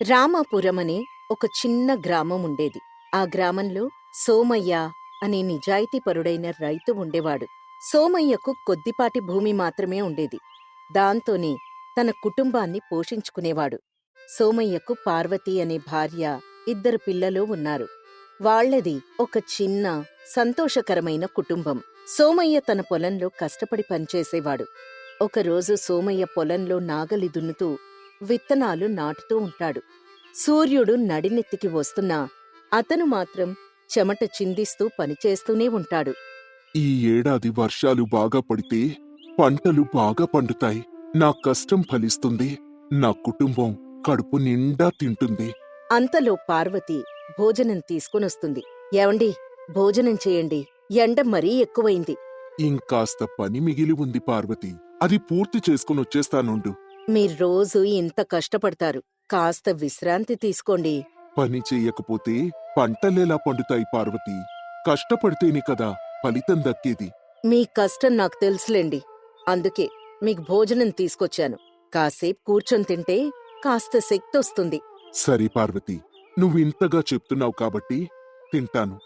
రామాపురం అనే ఒక చిన్న గ్రామం ఉండేది. ఆ గ్రామంలో సోమయ్య అనే నిజాయితీపరుడైన రైతు ఉండేవాడు. సోమయ్యకు కొద్దిపాటి భూమి మాత్రమే ఉండేది. దాంతోనే తన కుటుంబాన్ని పోషించుకునేవాడు. సోమయ్యకు పార్వతి అనే భార్య, 2 పిల్లలు ఉన్నారు. వాళ్ళది ఒక చిన్న, సంతోషకరమైన కుటుంబం. సోమయ్య తన పొలంలో కష్టపడి పనిచేసేవాడు. ఒకరోజు సోమయ్య పొలంలో నాగలి దున్నుతూ విత్తనాలు నాటుతూ ఉంటాడు. సూర్యుడు నడినెత్తికి వస్తున్నా అతను మాత్రం చెమట చిందిస్తూ పనిచేస్తూనే ఉంటాడు. ఈ ఏడాది వర్షాలు బాగా పడితే పంటలు బాగా పండుతాయి. నా కష్టం ఫలిస్తుంది. నా కుటుంబం కడుపు నిండా తింటుంది. అంతలో పార్వతి భోజనం తీసుకునొస్తుంది. ఏవండి, భోజనం చేయండి, ఎండ మరీ ఎక్కువైంది. ఇంకాస్త పని మిగిలి ఉంది పార్వతి. అది పూర్తి చేసుకునొచ్చేస్తానుండు. మీరోజు ఇంత కష్టపడతారు, కాస్త విశ్రాంతి తీసుకోండి. పని చెయ్యకపోతే పంటలెలా పండుతాయి పార్వతి? కష్టపడితేనే కదా ఫలితం దక్కేది. మీ కష్టం నాకు తెలుసులేండి. అందుకే మీకు భోజనం తీసుకొచ్చాను. కాసేపు కూర్చొని తింటే కాస్త శక్తొస్తుంది. సరే పార్వతి, నువ్వింతగా చెప్తున్నావు కాబట్టి తింటాను.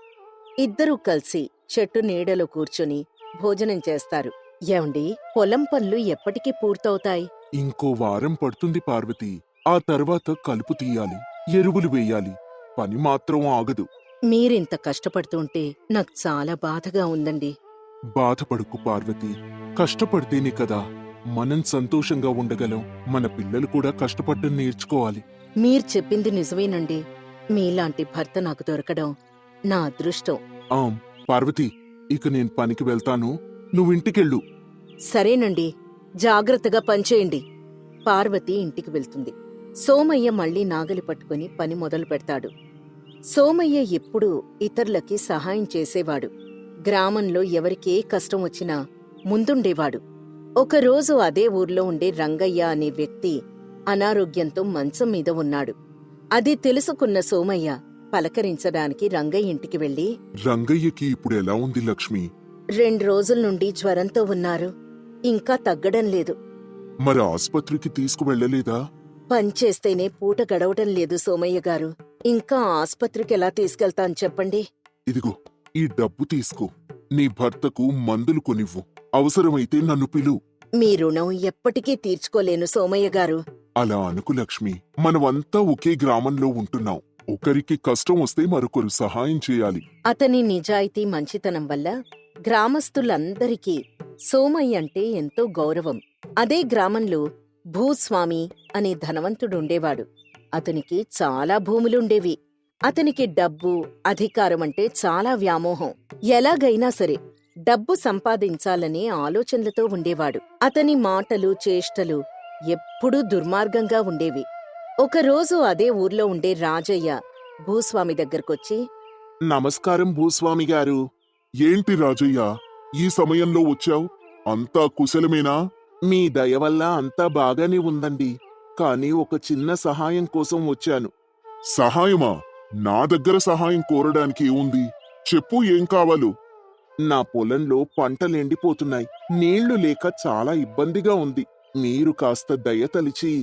2 కలిసి చెట్టు నీడలో కూర్చొని భోజనం చేస్తారు. ఏవండి, పొలం పనులు ఎప్పటికి పూర్తవుతాయి? ఇంకో వారం పడుతుంది పార్వతి. ఆ తర్వాత కలుపు తీయాలి, ఎరువులు వేయాలి. పని మాత్రం ఆగదు. మీరింత కష్టపడుతుంటే నాకు చాలా బాధగా ఉందండి. బాధపడుకు పార్వతి. కష్టపడితేనే కదా మనం సంతోషంగా ఉండగలం. మన పిల్లలు కూడా కష్టపడడం నేర్చుకోవాలి. మీరు చెప్పింది నిజమేనండి. మీలాంటి భర్త నాకు దొరకడం నా అదృష్టం. ఆం పార్వతి, ఇక నేను పనికి వెళ్తాను. నువ్వింటికెళ్ళు. సరేనండి, జాగ్రత్తగా పనిచేయండి. పార్వతి ఇంటికి వెళ్తుంది. సోమయ్య మళ్లీ నాగలి పట్టుకుని పని మొదలు పెడతాడు. సోమయ్య ఎప్పుడూ ఇతరులకి సహాయం చేసేవాడు. గ్రామంలో ఎవరికే కష్టం వచ్చినా ముందుండేవాడు. ఒకరోజు అదే ఊర్లో ఉండే రంగయ్య అనే వ్యక్తి అనారోగ్యంతో మంచం మీద ఉన్నాడు. అది తెలుసుకున్న సోమయ్య పలకరించడానికి రంగయ్య ఇంటికి వెళ్లి, రంగయ్యకి ఇప్పుడు ఎలా ఉంది లక్ష్మి? 2 రోజుల నుండి జ్వరంతో ఉన్నారు. ఇంకా తగ్గడం లేదు. మరి ఆస్పత్రికి తీసుకువెళ్ళలేదా? పనిచేస్తేనే పూట గడవటం లేదు సోమయ్య గారు. ఇంకా ఆస్పత్రికి ఎలా తీసుకెళ్తాను చెప్పండి? ఇదిగో, ఈ డబ్బు తీసుకో. నీ భర్తకు మందులు కొనివ్వు. అవసరమైతే నన్ను పిలు. మీ రుణం ఎప్పటికీ తీర్చుకోలేను సోమయ్య గారు. అలా అనుకు లక్ష్మి. మనమంతా ఒకే గ్రామంలో ఉంటున్నాం. ఒకరికి కష్టం వస్తే మరొకరు సహాయం చేయాలి. అతని నిజాయితీ, మంచితనం వల్ల గ్రామస్తులందరికీ సోమయ్య అంటే ఎంతో గౌరవం. అదే గ్రామంలో భూస్వామి అనే ధనవంతుడుండేవాడు. అతనికి చాలా భూములుండేవి. అతనికి డబ్బు, అధికారం అంటే చాలా వ్యామోహం. ఎలాగైనా సరే డబ్బు సంపాదించాలనే ఆలోచనలతో ఉండేవాడు. అతని మాటలు, చేష్టలు ఎప్పుడూ దుర్మార్గంగా ఉండేవి. ఒకరోజు అదే ఊర్లో ఉండే రాజయ్య భూస్వామి దగ్గరకొచ్చి, నమస్కారం భూస్వామి గారు. ఏంటి రాజయ్య, ఈ సమయంలో వచ్చావు? అంతా కుశలమేనా? మీ దయ వల్ల అంతా బాగానే ఉందండి. కాని ఒక చిన్న సహాయం కోసం వచ్చాను. సహాయమా? నా దగ్గర సహాయం కోరడానికి ఏముంది? చెప్పు, ఏం కావాలో. నా పొలంలో పంటలెండిపోతున్నాయి. నీళ్లు లేక చాలా ఇబ్బందిగా ఉంది. మీరు కాస్త దయ తలిచి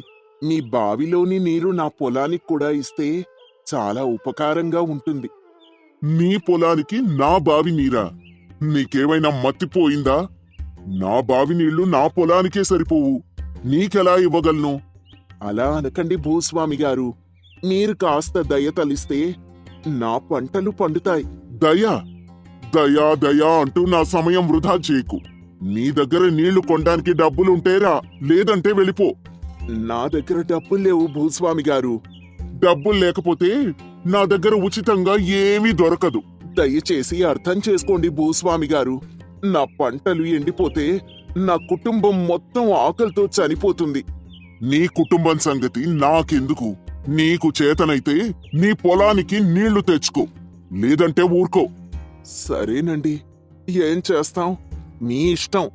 మీ బావిలోని నీరు నా పొలానికి కూడా ఇస్తే చాలా ఉపకారంగా ఉంటుంది. నీ పొలానికి నా బావి నీరా? నీకేమైనా మత్తిపోయిందా? నా బావి నీళ్లు నా పొలానికే సరిపోవు. నీకెలా ఇవ్వగలను? అలా అనకండి భూస్వామి గారు. మీరు కాస్త దయ తలిస్తే నా పంటలు పండుతాయి. దయా దయా దయా అంటూ నా సమయం వృధా చేయకు. నీ దగ్గర నీళ్లు కొనడానికి డబ్బులుంటేరా, లేదంటే వెళ్ళిపో. నా దగ్గర డబ్బులు లేవు భూస్వామి గారు. డబ్బులు లేకపోతే నా దగ్గర ఉచితంగా ఏమీ దొరకదు. దయచేసి అర్థం చేసుకోండి భూస్వామి గారు. నా పంటలు ఎండిపోతే నా కుటుంబం మొత్తం ఆకలితో చనిపోతుంది. నీ కుటుంబం సంగతి నాకెందుకు? నీకు చేతనైతే నీ పొలానికి నీళ్లు తెచ్చుకో, లేదంటే ఊరుకో. సరేనండి, ఏం చేస్తాం? మీ ఇష్టం.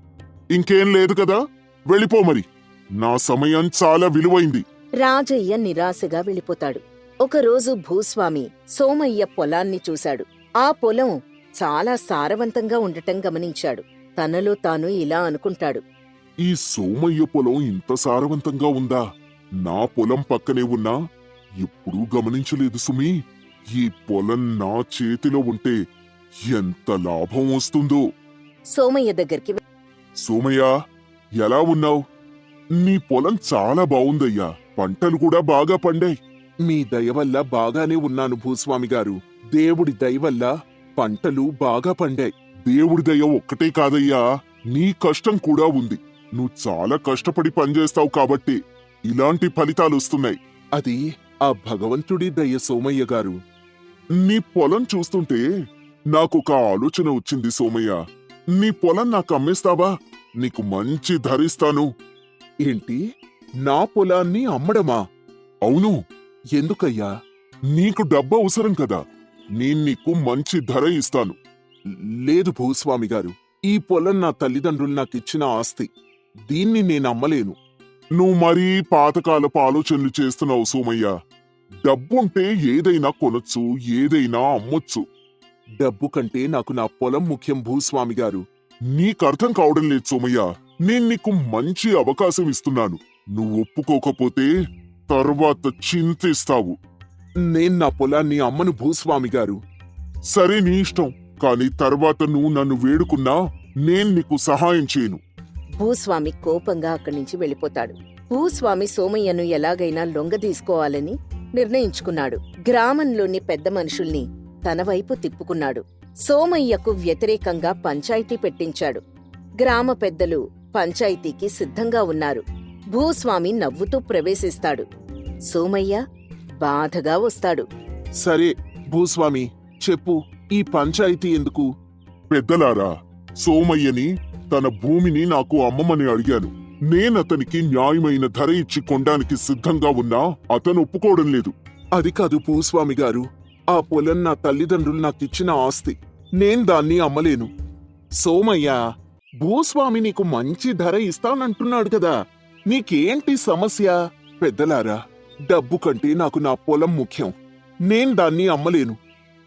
ఇంకేం లేదు కదా, వెళ్ళిపో మరి. నా సమయం చాలా విలువైంది. రాజయ్య నిరాశగా వెళ్ళిపోతాడు. ఒకరోజు భూస్వామి సోమయ్య పొలాన్ని చూశాడు. ఆ పొలం చాలా సారవంతంగా ఉండటం గమనించాడు. తనలో తాను ఇలా అనుకుంటాడు, ఈ సోమయ్య పొలం ఇంత సారవంతంగా ఉందా? నా పొలం పక్కనే ఉన్నా ఎప్పుడూ గమనించలేదు సుమి. ఈ పొలం నా చేతిలో ఉంటే ఎంత లాభం వస్తుందో. సోమయ్య దగ్గరికి సోమయ్య, ఎలా ఉన్నావ్? నీ పొలం చాలా బావుందయ్యా. పంటలు కూడా బాగా పండాయి. మీ దయ వల్ల బాగానే ఉన్నాను భూస్వామి గారు. దేవుడి దయ వల్ల పంటలు బాగా పండాయి. దేవుడి దయ ఒక్కటే కాదయ్యా, నీ కష్టం కూడా ఉంది. నువ్వు చాలా కష్టపడి పనిచేస్తావు కాబట్టి ఇలాంటి ఫలితాలొస్తున్నాయి. అది ఆ భగవంతుడి దయ సోమయ్య గారు. నీ పొలం చూస్తుంటే నాకొక ఆలోచన వచ్చింది సోమయ్య. నీ పొలం నాకు అమ్మేస్తావా? నీకు మంచి ధర ఇస్తాను. ఏంటి, నా పొలాన్ని అమ్మడమా? అవును. ఎందుకయ్యా? నీకు డబ్బు అవసరం కదా. నేను నీకు మంచి ధర ఇస్తాను. లేదు భూస్వామి గారు, ఈ పొలం నా తల్లిదండ్రులు నాకిచ్చిన ఆస్తి. దీన్ని నేనమ్మలేను. నువ్వు మరీ పాతకాలపు ఆలోచనలు చేస్తున్నావు సోమయ్య. డబ్బుంటే ఏదైనా కొనొచ్చు, ఏదైనా అమ్మొచ్చు. డబ్బు కంటే నాకు నా పొలం ముఖ్యం భూస్వామి గారు. నీకర్థం కావడం లేదు సోమయ్య. నేను నీకు మంచి అవకాశం ఇస్తున్నాను. నువ్వు ఒప్పుకోకపోతే తర్వాత చింతిస్తావు. నేను నా పొలాన్ని అమ్మను భూస్వామి గారు. సరే, నీ ఇష్టం. కాని తర్వాత నువ్వు నన్ను వేడుకున్నా నేను నీకు సహాయం చేయను. భూస్వామి కోపంగా అక్కడి నుంచి వెళ్ళిపోతాడు. భూస్వామి సోమయ్యను ఎలాగైనా లొంగదీసుకోవాలని నిర్ణయించుకున్నాడు. గ్రామంలోని పెద్ద మనుషుల్ని తన వైపు తిప్పుకున్నాడు. సోమయ్యకు వ్యతిరేకంగా పంచాయతీ పెట్టించాడు. గ్రామ పెద్దలు పంచాయతీకి సిద్ధంగా ఉన్నారు. భూస్వామి నవ్వుతూ ప్రవేశిస్తాడు. సోమయ్య బాధగా వస్తాడు. సరే భూస్వామి, చెప్పు, ఈ పంచాయతీ ఎందుకు? పెద్దలారా, సోమయ్యని తన భూమిని నాకు అమ్మమని అడిగాను. నేనతనికి న్యాయమైన ధర ఇచ్చి కొనడానికి సిద్ధంగా ఉన్నా అతను ఒప్పుకోవడం లేదు. అది కాదు భూస్వామి గారు, ఆ పొలం నా తల్లిదండ్రులు నాకిచ్చిన ఆస్తి. నేను దాన్ని అమ్మలేను. సోమయ్య, భూస్వామి నీకు మంచి ధర ఇస్తానంటున్నాడు కదా, నీకేంటి సమస్య? పెద్దలారా, డబ్బు కంటే నాకు నా పొలం ముఖ్యం. నేను దాన్ని అమ్మలేను.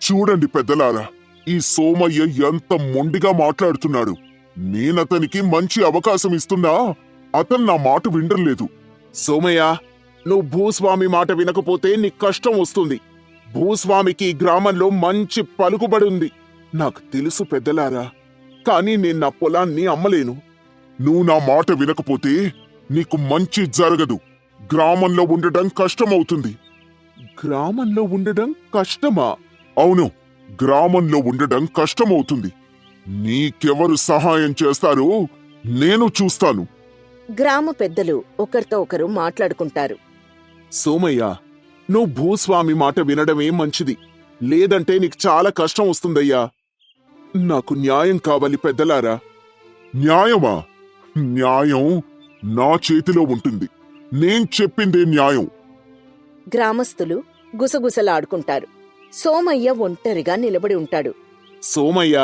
చూడండి పెద్దలారా, ఈ సోమయ్య ఎంత మొండిగా మాట్లాడుతున్నాడు. నేనతనికి మంచి అవకాశం ఇస్తున్నా అతను నా మాట వినడం. సోమయ్య, నువ్వు భూస్వామి మాట వినకపోతే నీకు కష్టం వస్తుంది. భూస్వామికి ఈ గ్రామంలో మంచి పలుకుబడి ఉంది. నాకు తెలుసు పెద్దలారా, కానీ నేను నా పొలాన్ని అమ్మలేను. నువ్వు నా మాట వినకపోతే నీకు మంచి జరగదు. గ్రామంలో ఉండడం కష్టమవుతుంది. గ్రామంలో ఉండడం కష్టమా? అవును, గ్రామంలో ఉండడం కష్టమవుతుంది. నీకెవరు సహాయం చేస్తారో నేను చూస్తాను. గ్రామ పెద్దలు ఒకరితో ఒకరు మాట్లాడుకుంటారు. సోమయ్య, నువ్వు భూస్వామి మాట వినడమే మంచిది. లేదంటే నీకు చాలా కష్టం వస్తుందయ్యా. నాకు న్యాయం కావాలి పెద్దలారా. న్యాయమా? న్యాయం నా చేతిలో ఉంటుంది. నేను చెప్పిందే న్యాయం. గ్రామస్తులు గుసగుసలాడుకుంటారు. సోమయ్య ఒంటరిగా నిలబడి ఉంటాడు. సోమయ్య,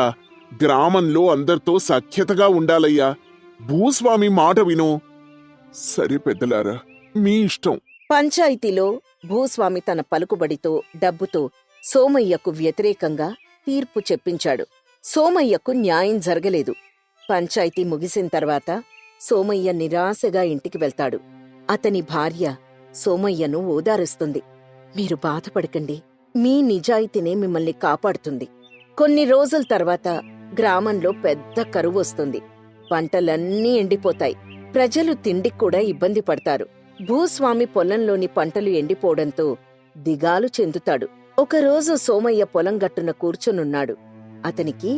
గ్రామంలో అందరితో సఖ్యతగా ఉండాలయ్యా. భూస్వామి మాట విను. సరే పెద్దలారా, మీ ఇష్టం. పంచాయతీలో భూస్వామి తన పలుకుబడితో, డబ్బుతో సోమయ్యకు వ్యతిరేకంగా తీర్పు చెప్పించాడు. సోమయ్యకు న్యాయం జరగలేదు. పంచాయతీ ముగిసిన తర్వాత సోమయ్య నిరాశగా ఇంటికి వెళ్తాడు. అతని భార్య సోమయ్యను ఓదారుస్తుంది. మీరు బాధపడకండి, మీ నిజాయితీనే మిమ్మల్ని కాపాడుతుంది. కొన్ని రోజుల తర్వాత గ్రామంలో పెద్ద కరువు వస్తుంది. పంటలన్నీ ఎండిపోతాయి. ప్రజలు తిండికి కూడా ఇబ్బంది పడతారు. భూస్వామి పొలంలోని పంటలు ఎండిపోవడంతో దిగాలు చెందుతాడు. ఒకరోజు సోమయ్య పొలం గట్టున కూర్చునున్నాడు. అతనికి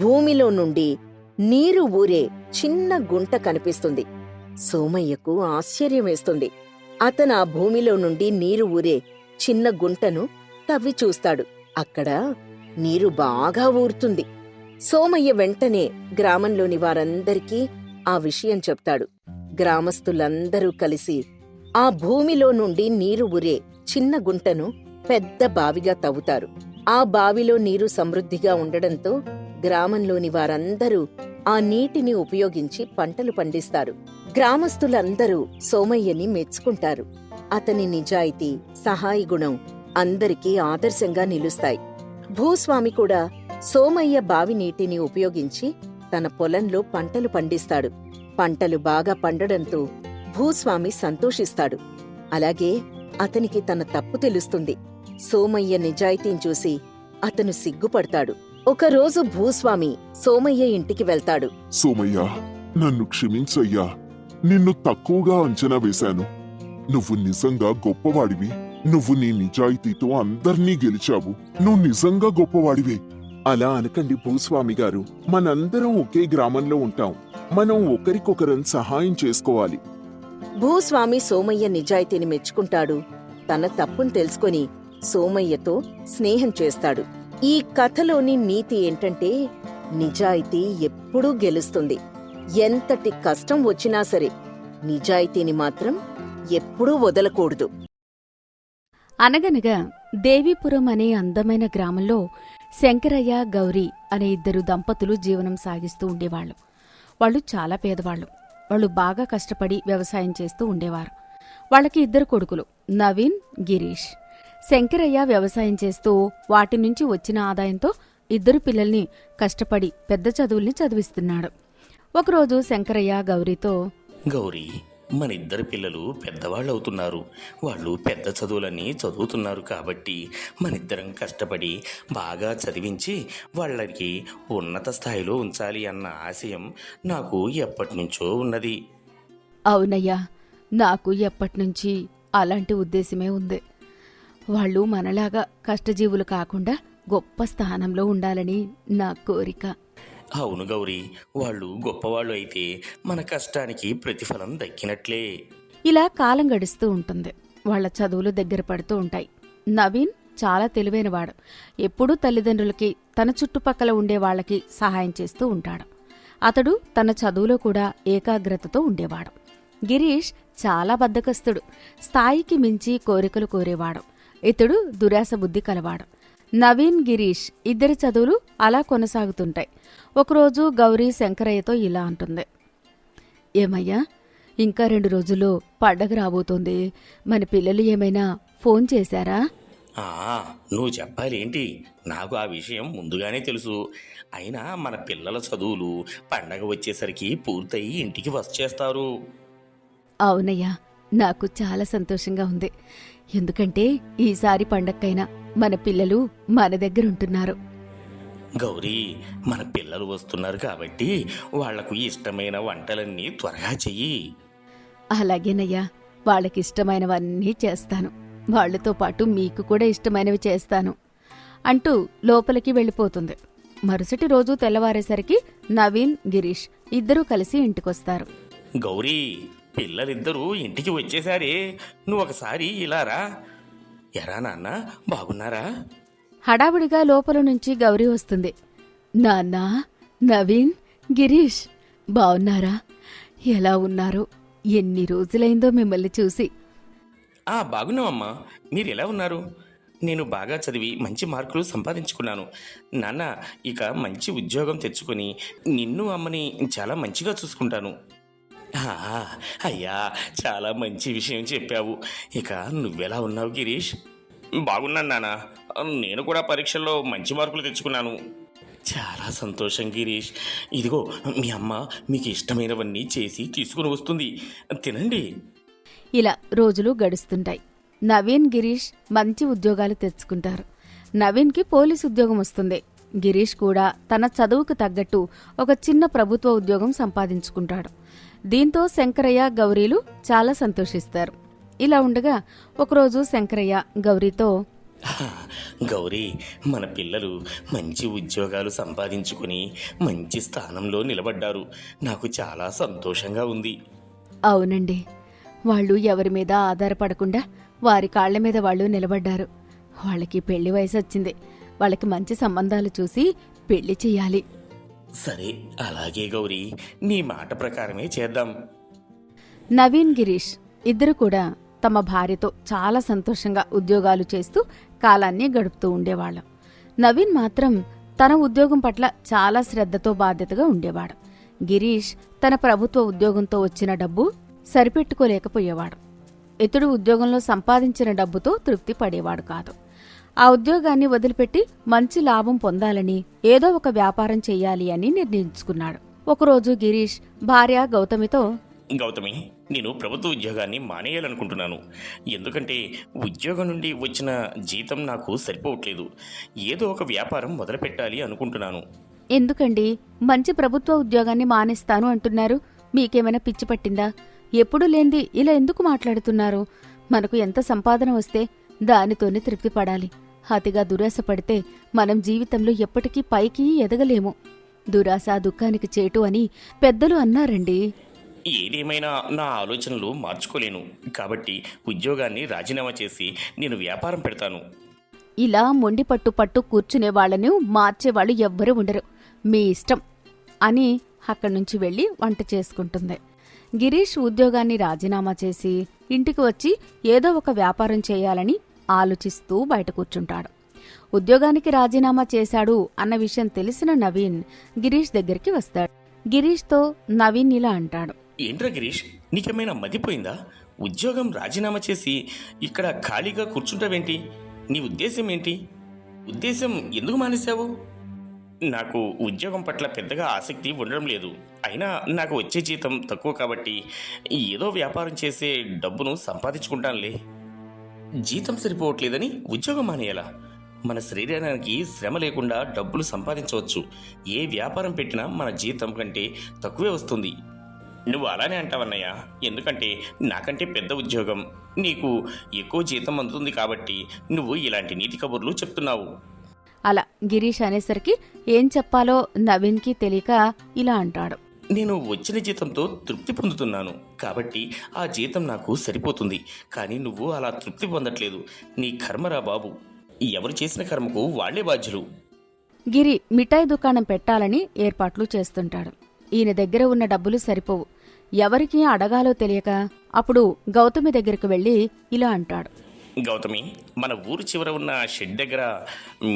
భూమిలో నుండి నీరు ఊరే చిన్న గుంట కనిపిస్తుంది. సోమయ్యకు ఆశ్చర్యమేస్తుంది. అతను ఆ భూమిలో నుండి నీరు ఊరే చిన్న గుంటను తవ్వి చూస్తాడు. అక్కడ నీరు బాగా ఊరుతుంది. సోమయ్య వెంటనే గ్రామంలోని వారందరికీ ఆ విషయం చెప్తాడు. గ్రామస్తులందరూ కలిసి ఆ భూమిలో నుండి నీరు ఊరే చిన్న గుంటను పెద్ద బావిగా తవ్వుతారు. ఆ బావిలో నీరు సమృద్ధిగా ఉండడంతో గ్రామంలోని వారందరూ ఆ నీటిని ఉపయోగించి పంటలు పండిస్తారు. గ్రామస్తులందరూ సోమయ్యని మెచ్చుకుంటారు. అతని నిజాయితీ, సహాయ గుణం అందరికీ ఆదర్శంగా నిలుస్తాయి. భూస్వామి కూడా సోమయ్య బావి నీటిని ఉపయోగించి తన పొలంలో పంటలు పండిస్తాడు. పంటలు బాగా పండడంతో భూస్వామి సంతోషిస్తాడు. అలాగే అతనికి తన తప్పు తెలుస్తుంది. సోమయ్య నిజాయితీని చూసి అతను సిగ్గుపడతాడు. ఒకరోజు భూస్వామి సోమయ్య ఇంటికి వెళ్తాడు. సోమయ్య, నన్ను క్షమించయ్యా. నిన్ను తక్కువగా అంచనా వేశాను. నువ్వు నిజంగా గొప్పవాడివి. నువ్వు నీ నిజాయితీతో అందర్నీ గెలిచావు. నువ్వు నిజంగా గొప్పవాడివే. అలా అనకండి భూస్వామి గారు. మనందరం ఒకే గ్రామంలో ఉంటాం. మనం ఒకరికొకరం సహాయం చేసుకోవాలి. భూస్వామి సోమయ్య నిజాయితీని మెచ్చుకుంటాడు. తన తప్పును తెలుసుకొని సోమయ్యతో స్నేహం చేస్తాడు. ఈ కథలోని నీతి ఏంటంటే, నిజాయితీ ఎప్పుడూ గెలుస్తుంది. ఎంతటి కష్టం వచ్చినా సరే నిజాయితీని మాత్రం ఎప్పుడూ వదలకూడదు. అనగనగా దేవీపురం అనే అందమైన గ్రామంలో శంకరయ్య, గౌరీ అనే ఇద్దరు దంపతులు జీవనం సాగిస్తూ ఉండేవాళ్లు. వాళ్ళు చాలా పేదవాళ్లు. వాళ్ళు బాగా కష్టపడి వ్యవసాయం చేస్తూ ఉండేవారు. వాళ్ళకి ఇద్దరు కొడుకులు, నవీన్, గిరీష్. శంకరయ్య వ్యవసాయం చేస్తూ వాటి నుంచి వచ్చిన ఆదాయంతో ఇద్దరు పిల్లల్ని కష్టపడి పెద్ద చదువుల్ని చదివిస్తున్నాడు. ఒకరోజు శంకరయ్య గౌరీతో, గౌరీ, మన ఇద్దరు పిల్లలు పెద్దవాళ్ళు అవుతున్నారు. వాళ్ళు పెద్ద చదువులని చదువుతున్నారు కాబట్టి మనిద్దరం కష్టపడి బాగా చదివించి వాళ్ళకి ఉన్నత స్థాయిలో ఉంచాలి అన్న ఆశయం నాకు ఎప్పటినుంచో ఉన్నది. అవునయ్యా, నాకు ఎప్పటినుంచి అలాంటి ఉద్దేశమే ఉంది. వాళ్ళు మనలాగా కష్టజీవులు కాకుండా గొప్ప స్థానంలో ఉండాలని నా కోరిక. అవును గౌరీ, వాళ్ళు గొప్పవాళ్ళు అయితే మన కష్టానికి ప్రతిఫలం దక్కినట్లే. ఇలా కాలం గడుస్తూ ఉంటుంది. వాళ్ల చదువులు దగ్గర పడుతూ ఉంటాయి. నవీన్ చాలా తెలివైనవాడు. ఎప్పుడూ తల్లిదండ్రులకి, తన చుట్టుపక్కల ఉండే వాళ్లకి సహాయం చేస్తూ ఉంటాడు. అతడు తన చదువులో కూడా ఏకాగ్రతతో ఉండేవాడు. గిరీష్ చాలా బద్ధకస్తుడు. స్థాయికి మించి కోరికలు కోరేవాడు. ఇతడు దురాశ బుద్ధి కలవాడు. నవీన్, గిరీష్ ఇద్దరి చదువులు అలా కొనసాగుతుంటాయి. ఒకరోజు గౌరీ శంకరయ్యతో ఇలా అంటుంది. ఏమయ్యా, ఇంకా 2 రోజుల్లో పండగ రాబోతోంది. మన పిల్లలు ఏమైనా ఫోన్ చేశారా? నువ్వు చెప్పాలేంటి? నాకు ఆ విషయం ముందుగానే తెలుసు. అయినా మన పిల్లల చదువులు పండగ వచ్చేసరికి పూర్తయి ఇంటికి వచ్చేస్తారు. అవునయ్యా, నాకు చాలా సంతోషంగా ఉంది. ఎందుకంటే ఈసారి పండక్కైనా మన పిల్లలు మన దగ్గరుంటున్నారు. గౌరీ, మన పిల్లలు వస్తున్నారు కాబట్టి వాళ్లకు ఇష్టమైన వంటలన్నీ త్వరగా చెయ్యి. అలాగేనయ్యా, వాళ్ళకిష్టమైనవన్నీ చేస్తాను. వాళ్లతో పాటు మీకు కూడా ఇష్టమైనవి చేస్తాను అంటూ లోపలికి వెళ్ళిపోతుంది. మరుసటి రోజు తెల్లవారేసరికి నవీన్, గిరీష్ ఇద్దరూ కలిసి ఇంటికొస్తారు. గౌరీ, పిల్లలిద్దరూ ఇంటికి వచ్చేసారే. నువ్వు ఒకసారి ఇలా రా. ఎరా నాన్న, బాగున్నారా? హడావుడిగా లోపల నుంచి గౌరీ వస్తుంది. నాన్నా, నవీన్, గిరీష్ బావున్నారా? ఎలా ఉన్నారు? ఎన్ని రోజులైందో మిమ్మల్ని చూసి. బాగున్నామమ్మా. మీరు ఎలా ఉన్నారు? నేను బాగా చదివి మంచి మార్కులు సంపాదించుకున్నాను. నాన్న, ఇక మంచి ఉద్యోగం తెచ్చుకొని నిన్ను అమ్మని చాలా మంచిగా చూసుకుంటాను. అయ్యా, చాలా మంచి విషయం చెప్పావు. ఇక నువ్వెలా ఉన్నావు గిరీష్? బాగున్నాను నాన్న. నేను కూడా పరీక్షల్లో మంచి మార్కులు తెచ్చుకున్నాను. చాలా సంతోషం గిరీష్. ఇదిగో మీ అమ్మ మీకు ఇష్టమైనవన్నీ చేసి తీసుకుని వస్తుంది, తినండి. ఇలా రోజులు గడుస్తుంటాయి. నవీన్, గిరీష్ మంచి ఉద్యోగాలు తెచ్చుకుంటారు. నవీన్కి పోలీసు ఉద్యోగం వస్తుంది. గిరీష్ కూడా తన చదువుకు తగ్గట్టు ఒక చిన్న ప్రభుత్వ ఉద్యోగం సంపాదించుకుంటాడు. దీంతో శంకరయ్య, గౌరీలు చాలా సంతోషిస్తారు. ఇలా ఉండగా ఒకరోజు శంకరయ్య గౌరీతో, గౌరీ, మన పిల్లలు మంచి ఉద్యోగాలు సంపాదించుకుని మంచి స్థానంలో నిలబడ్డారు. నాకు చాలా సంతోషంగా ఉంది. అవునండి, వాళ్ళు ఎవరి మీద ఆధారపడకుండా వారి కాళ్ల మీద వాళ్ళు నిలబడ్డారు. వాళ్ళకి పెళ్లి వయసు వచ్చింది. వాళ్ళకి మంచి సంబంధాలు చూసి పెళ్లి చెయ్యాలి. సరే, అలాగే గౌరీ, నీ మాట ప్రకారమే చేద్దాం. నవీన్, గిరీష్ ఇద్దరు కూడా తమ భార్యతో చాలా సంతోషంగా ఉద్యోగాలు చేస్తూ కాలాన్ని గడుపుతూ ఉండేవాళ్ళం. నవీన్ మాత్రం తన ఉద్యోగం పట్ల చాలా శ్రద్ధతో బాధ్యతగా ఉండేవాడు. గిరీష్ తన ప్రభుత్వ ఉద్యోగంతో వచ్చిన డబ్బు సరిపెట్టుకోలేకపోయేవాడు. ఇతడు ఉద్యోగంలో సంపాదించిన డబ్బుతో తృప్తి పడేవాడు కాదు. ఆ ఉద్యోగాన్ని వదిలిపెట్టి మంచి లాభం పొందాలని ఏదో ఒక వ్యాపారం చెయ్యాలి అని నిర్ణయించుకున్నాడు. ఒకరోజు గిరీష్ భార్య గౌతమితో, గౌతమి, నేను ప్రభుత్వ ఉద్యోగాన్ని మానేయాలనుకుంటున్నాను. ఎందుకంటే ఉద్యోగం నుండి వచ్చిన జీతం నాకు సరిపోవట్లేదు. ఏదో ఒక వ్యాపారం మొదలుపెట్టాలి అనుకుంటున్నాను. ఎందుకండి మంచి ప్రభుత్వ ఉద్యోగాన్ని మానేస్తాను అంటున్నారు? మీకేమైనా పిచ్చి పట్టిందా? ఎప్పుడూ లేంది ఇలా ఎందుకు మాట్లాడుతున్నారు? మనకు ఎంత సంపాదన వస్తే దానితోనే తృప్తి పడాలి. అతిగా దురాశ పడితే మనం జీవితంలో ఎప్పటికీ పైకి ఎదగలేము. దురాశ దుఃఖానికి చేటు అని పెద్దలు అన్నారండి. ఏదేమైనా నా ఆలోచనలు మార్చుకోలేను. కాబట్టి ఉద్యోగాన్ని రాజీనామా చేసి నేను వ్యాపారం పెడతాను. ఇలా మొండి పట్టు కూర్చునే వాళ్లను మార్చేవాళ్లు ఎవ్వరూ ఉండరు. మీ ఇష్టం అని అక్కడి నుంచి వెళ్లి వంట చేసుకుంటుంది. గిరీష్ ఉద్యోగాన్ని రాజీనామా చేసి ఇంటికి వచ్చి ఏదో ఒక వ్యాపారం చేయాలని ఆలోచిస్తూ బయట కూర్చుంటాడు. ఉద్యోగానికి రాజీనామా చేశాడు అన్న విషయం తెలిసిన నవీన్ గిరీష్ దగ్గరికి వస్తాడు. గిరీష్తో నవీన్ ఇలా అంటాడు. ఏంట్రా గిరీష్, నీకేమైనా మతిపోయిందా? ఉద్యోగం రాజీనామా చేసి ఇక్కడ ఖాళీగా కూర్చుంటావేంటి? నీ ఉద్దేశం ఏంటి? ఉద్దేశం ఎందుకు మానేశావు? నాకు ఉద్యోగం పట్ల పెద్దగా ఆసక్తి ఉండడం లేదు. అయినా నాకు వచ్చే జీతం తక్కువ కాబట్టి ఏదో వ్యాపారం చేసే డబ్బును సంపాదించుకుంటానులే. జీతం సరిపోవట్లేదని ఉద్యోగం మానేయాలా? మన శరీరానికి శ్రమ లేకుండా డబ్బులు సంపాదించవచ్చు. ఏ వ్యాపారం పెట్టినా మన జీతం కంటే తక్కువే వస్తుంది. నువ్వు అలానే అంటావన్నయ్య. ఎందుకంటే నాకంటే పెద్ద ఉద్యోగం, నీకు ఎక్కువ జీతం అందుతుంది కాబట్టి నువ్వు ఇలాంటి నీతి కబుర్లు చెప్తున్నావు. అలా గిరీష్ అనేసరికి ఏం చెప్పాలో నవీన్కి తెలియక ఇలా అంటాడు. నేను వచ్చిన జీతంతో తృప్తి పొందుతున్నాను కాబట్టి ఆ జీతం నాకు సరిపోతుంది. కానీ నువ్వు అలా తృప్తి పొందట్లేదు. నీ కర్మరా బాబు. ఎవరు చేసిన కర్మకు వాళ్లే బాధ్యులు. గిరి మిఠాయి దుకాణం పెట్టాలని ఏర్పాట్లు చేస్తుంటాడు. ఈయన దగ్గర ఉన్న డబ్బులు సరిపోవు. ఎవరికి అడగాలో తెలియక అప్పుడు గౌతమి దగ్గరకు వెళ్లి ఇలా అంటాడు. గౌతమి, మన ఊరు చివర ఉన్న షెడ్ దగ్గర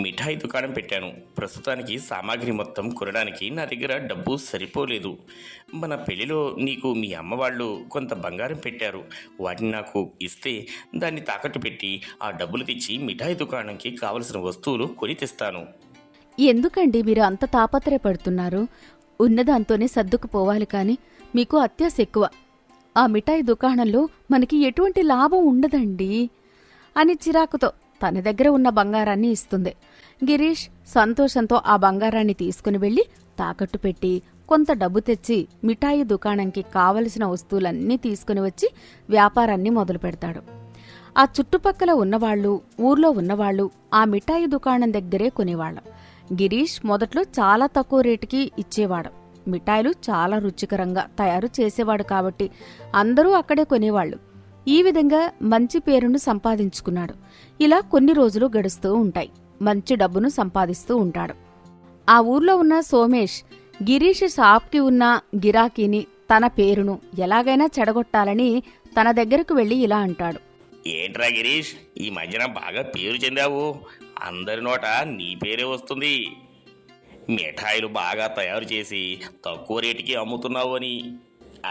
మిఠాయి దుకాణం పెట్టాను. ప్రస్తుతానికి సామాగ్రి మొత్తం కొనడానికి నా దగ్గర డబ్బు సరిపోలేదు. మన పెళ్లిలో నీకు మీ అమ్మ వాళ్ళు కొంత బంగారం పెట్టారు. వాటిని నాకు ఇస్తే దాన్ని తాకట్టు పెట్టి ఆ డబ్బులు తెచ్చి మిఠాయి దుకాణంకి కావలసిన వస్తువులు కొని తెస్తాను. ఎందుకండి మీరు అంత తాపత్రయపడుతున్నారు? ఉన్నదాంతోనే సర్దుకుపోవాలి కాని మీకు అత్యాశ ఎక్కువ. ఆ మిఠాయి దుకాణంలో మనకి ఎటువంటి లాభం ఉండదండి అని చిరాకుతో తన దగ్గర ఉన్న బంగారాన్ని ఇస్తుంది. గిరీష్ సంతోషంతో ఆ బంగారాన్ని తీసుకుని వెళ్లి తాకట్టు పెట్టి కొంత డబ్బు తెచ్చి మిఠాయి దుకాణంకి కావలసిన వస్తువులన్నీ తీసుకుని వచ్చి వ్యాపారాన్ని మొదలు పెడతాడు. ఆ చుట్టుపక్కల ఉన్నవాళ్లు, ఊర్లో ఉన్నవాళ్లు ఆ మిఠాయి దుకాణం దగ్గరే కొనేవాళ్లు. గిరీష్ మొదట్లో చాలా తక్కువ రేటుకి ఇచ్చేవాడు. మిఠాయిలు చాలా రుచికరంగా తయారు చేసేవాడు కాబట్టి అందరూ అక్కడే కొనేవాళ్లు. ఈ విధంగా మంచి పేరును సంపాదించుకున్నాడు. ఇలా కొన్ని రోజులు గడుస్తూ ఉంటాయి. మంచి డబ్బును సంపాదిస్తూ ఉంటాడు. ఆ ఊర్లో ఉన్న సోమేష్ గిరీష్ షాప్కి ఉన్న గిరాకీని, తన పేరును ఎలాగైనా చెడగొట్టాలని తన దగ్గరకు వెళ్లి ఇలా అంటాడు. ఏంట్రా గిరీష్, ఈ మధ్యన బాగా పేరు చెందావు. అందరి నోట నీ పేరే వస్తుంది. మిఠాయిలు బాగా తయారు చేసి తక్కువ రేటుకి అమ్ముతున్నావు అని.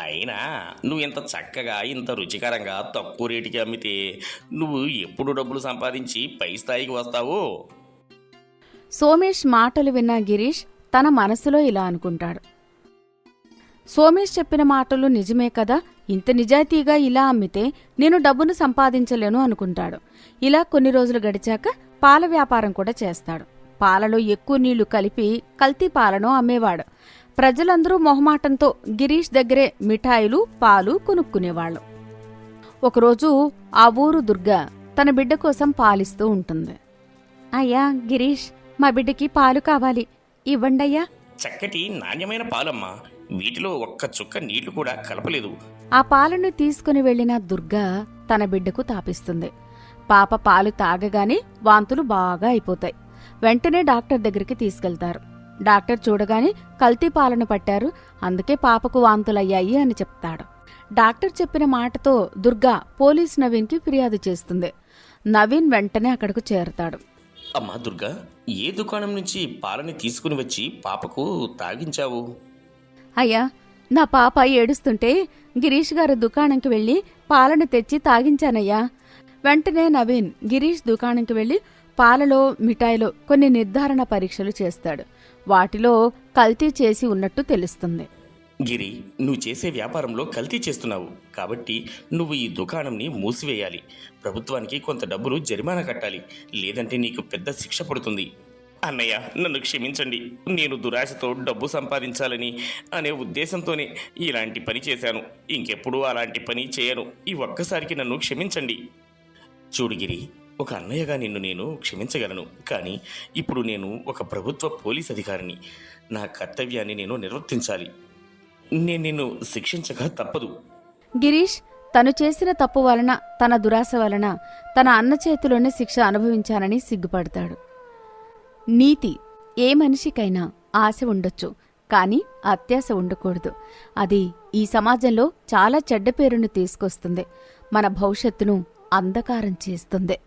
అయినా నువ్వు ఇంత చక్కగా ఇంత రుచికరంగా తక్కువ రేటుకి అమ్మితే నువ్వు ఎప్పుడు డబ్బులు సంపాదించి పై స్థాయికి వస్తావు? సోమేష్ మాటలు విన్న గిరీష్ తన మనసులో ఇలా అనుకుంటాడు. సోమేష్ చెప్పిన మాటలు నిజమే కదా, ఇంత నిజాయితీగా ఇలా అమ్మితే నేను డబ్బును సంపాదించలేను అనుకుంటాడు. ఇలా కొన్ని రోజులు గడిచాక పాల వ్యాపారం కూడా చేస్తాడు. పాలలో ఎక్కువ నీళ్లు కలిపి కల్తీ పాలను అమ్మేవాడు. ప్రజలందరూ మొహమాటంతో గిరీష్ దగ్గరే మిఠాయిలు, పాలు కొనుక్కునేవాళ్లు. ఒకరోజు ఆ ఊరు దుర్గ తన బిడ్డ కోసం పాలిస్తూ ఉంటుంది. అయ్యా గిరీష్, మా బిడ్డకి పాలు కావాలి, ఇవ్వండయ్యా. చక్కటి నాణ్యమైన పాలమ్మా. వీటిలో ఒక్క చుక్క నీళ్లు కూడా కలపలేదు. ఆ పాలను తీసుకుని వెళ్లిన దుర్గ తన బిడ్డకు తాపిస్తుంది. పాప పాలు తాగగానే వాంతులు బాగా అయిపోతాయి. వెంటనే డాక్టర్ దగ్గరికి తీసుకెళ్తారు. డాక్టర్ చూడగానే కల్తీ పాలను పట్టారు, అందుకే పాపకు వాంతులయ్యాయి అని చెప్తాడు. డాక్టర్ చెప్పిన మాటతో దుర్గా పోలీస్ నవీన్కి ఫిర్యాదు చేస్తుంది. నవీన్ వెంటనే అక్కడకు చేరతాడు. అమ్మా దుర్గా, ఏ దుకాణం నుంచి పాలని తీసుకుని వచ్చి పాపకు తాగించావు? అయ్యా, నా పాప ఏడుస్తుంటే గిరీష్ గారి దుకాణంకి వెళ్లి పాలను తెచ్చి తాగించానయ్యా. వెంటనే నవీన్ గిరీష్ దుకాణంకి వెళ్లి పాలలో, మిఠాయిలో కొన్ని నిర్ధారణ పరీక్షలు చేస్తాడు. వాటిలో కల్తీ చేసి ఉన్నట్టు తెలుస్తుంది. గిరి, నువ్వు చేసే వ్యాపారంలో కల్తీ చేస్తున్నావు కాబట్టి నువ్వు ఈ దుకాణంని మూసివేయాలి. ప్రభుత్వానికి కొంత డబ్బులు జరిమానా కట్టాలి, లేదంటే నీకు పెద్ద శిక్ష పడుతుంది. అన్నయ్య, నన్ను క్షమించండి. నేను దురాశతో డబ్బు సంపాదించాలని అనే ఉద్దేశంతోనే ఇలాంటి పని చేశాను. ఇంకెప్పుడూ అలాంటి పని చేయను. ఈ ఒక్కసారికి నన్ను క్షమించండి. చూడు గిరి, ఒక అన్నయ్యగా నిన్ను నేను క్షమించగలను, కానీ ఇప్పుడు నేను ఒక ప్రభుత్వ పోలీస్ అధికారిని. నా కర్తవ్యాన్ని నేను నిర్వర్తించాలి. నేను నిన్ను శిక్షించక తప్పదు. గిరీష్ తను చేసిన తప్పు వలన, తన దురాశ వలన తన అన్న చేతిలోనే శిక్ష అనుభవించానని సిగ్గుపడతాడు. నీతి: ఏ మనిషికైనా ఆశ ఉండొచ్చు, కాని అత్యాశ ఉండకూడదు. అది ఈ సమాజంలో చాలా చెడ్డ పేరును తీసుకొస్తుంది, మన భవిష్యత్తును అంధకారం చేస్తుంది.